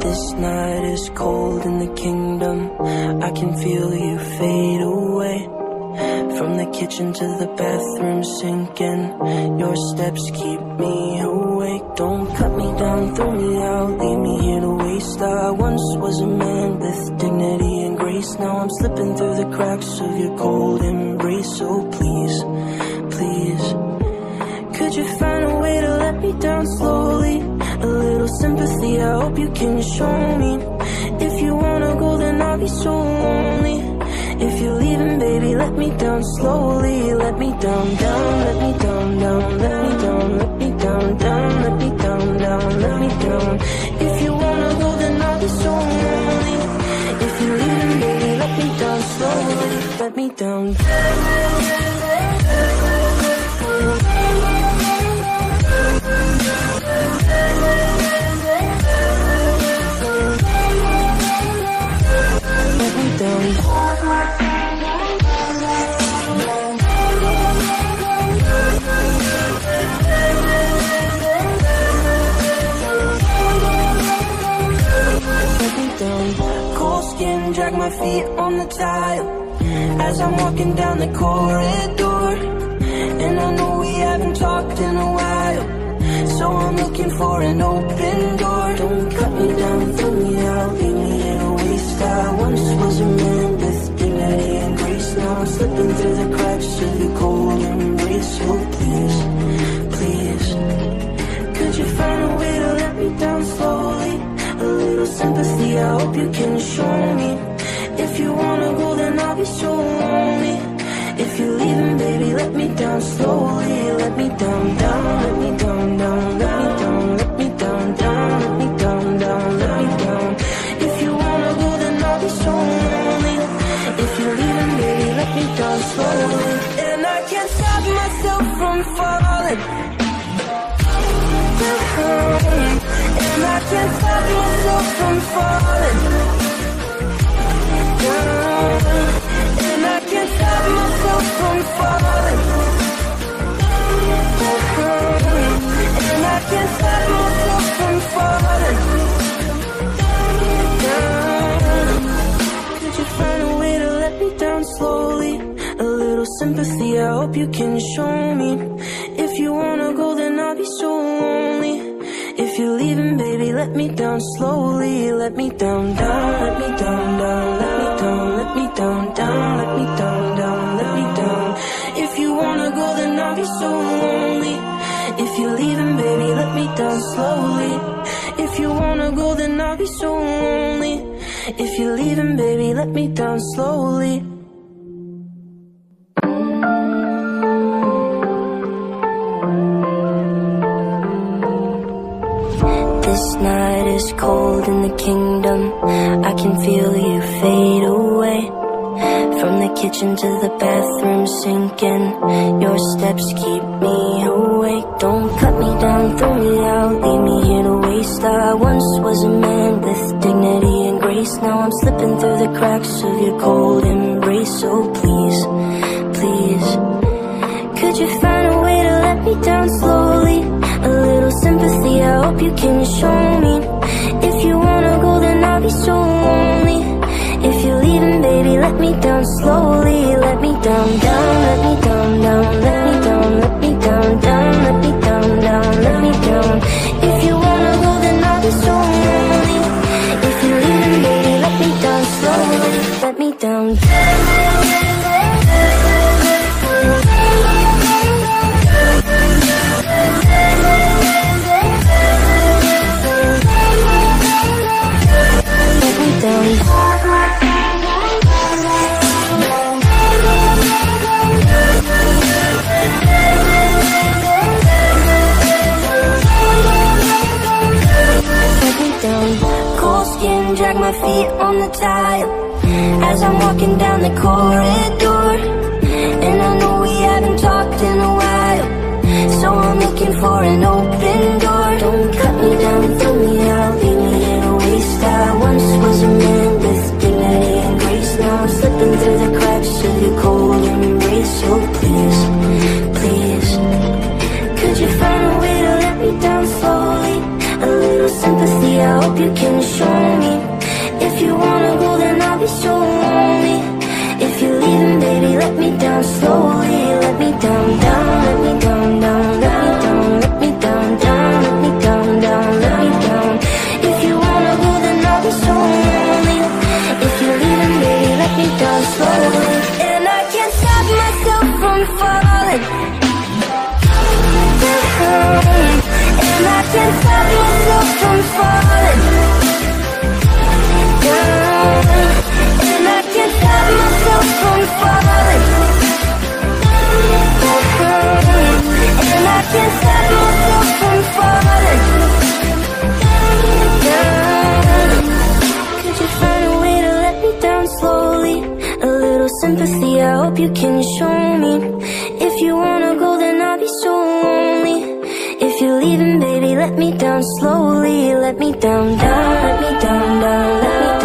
This night is cold in the kingdom. I can feel you fade away. From the kitchen to the bathroom sinking. Your steps keep me awake. Don't cut me down, throw me out, leave me here to waste. I once was a man with dignity and grace. Now I'm slipping through the cracks of your cold embrace. So please, please, could you find a way to let me down slowly? A little sympathy, I hope you can show me. If you wanna go, then I'll be so lonely. If you're leaving, baby, let me down slowly. Let me down, down, let me down, down, let me down, let me down, down, let me down, down, let me down. If you wanna go, then I'll be so lonely. If you're leaving, baby, let me down slowly. Let me down, down. Cold skin, drag my feet on the tile as I'm walking down the corridor. And I know we haven't talked in a while, so I'm looking for an open door. Don't cut me down, throw me out, leave me in a waste. I once was a man with dignity and grace. Now I'm slipping through the cracks of your cold embrace. So please, please, could you find a way to let me down slowly? A little sympathy, I hope you can show me. If you wanna go, then I'll be so lonely. If you're leaving, baby, let me down slowly. Let me down, down, let me down, down, let me down, let me down, down, let me down, down, let me down. If you wanna go, then I'll be so lonely. If you're leaving, baby, let me down slowly. And I can't stop myself from falling. And I can't stop myself from falling down. And I can't stop myself from falling down. And I can't stop myself from falling down. Could you find a way to let me down slowly? A little sympathy, I hope you can show me. If you wanna go, then I'll be so lonely. If you're leaving, baby, let me down slowly. Let me down, down, let me down, down, let me down, let me down, down, let me down, down, let me down. If you wanna go, then I'll be so lonely. If you're leaving, baby, let me down slowly. If you wanna go, then I'll be so lonely. If you're leaving, baby, let me down slowly. This night is cold in the kingdom. I can feel you fade away. From the kitchen to the bathroom sinking. Your steps keep me awake. Don't cut me down, throw me out, leave me here to waste. I once was a man with dignity and grace. Now I'm slipping through the cracks of your cold embrace. So please, please, could you find a way to let me down slowly? A little sympathy, I hope you can show me. If you wanna go, then I'll be so lonely. If you're leaving, baby, let me down slowly. Let me down, down, let me down, down, let me down, let me down, down, let me down, down, let me down. If you wanna go, then I'll be so lonely. If you're leaving, baby, let me down slowly. Let me down, drag my feet on the tile as I'm walking down the corridor. And I know we haven't talked in a while, so I'm looking for an open door. Don't cut me down, throw me out, leave me in a waste. I once was a man with dignity and grace. Now I'm slipping through the cracks of your cold embrace. So please, please, could you find a way to let me down slowly? A little sympathy, I hope you can show me. sympathy, I hope you can show me. If you wanna go, then I'll be so lonely. If you're leaving, baby, let me down slowly. Let me down, down, let me down, down, let me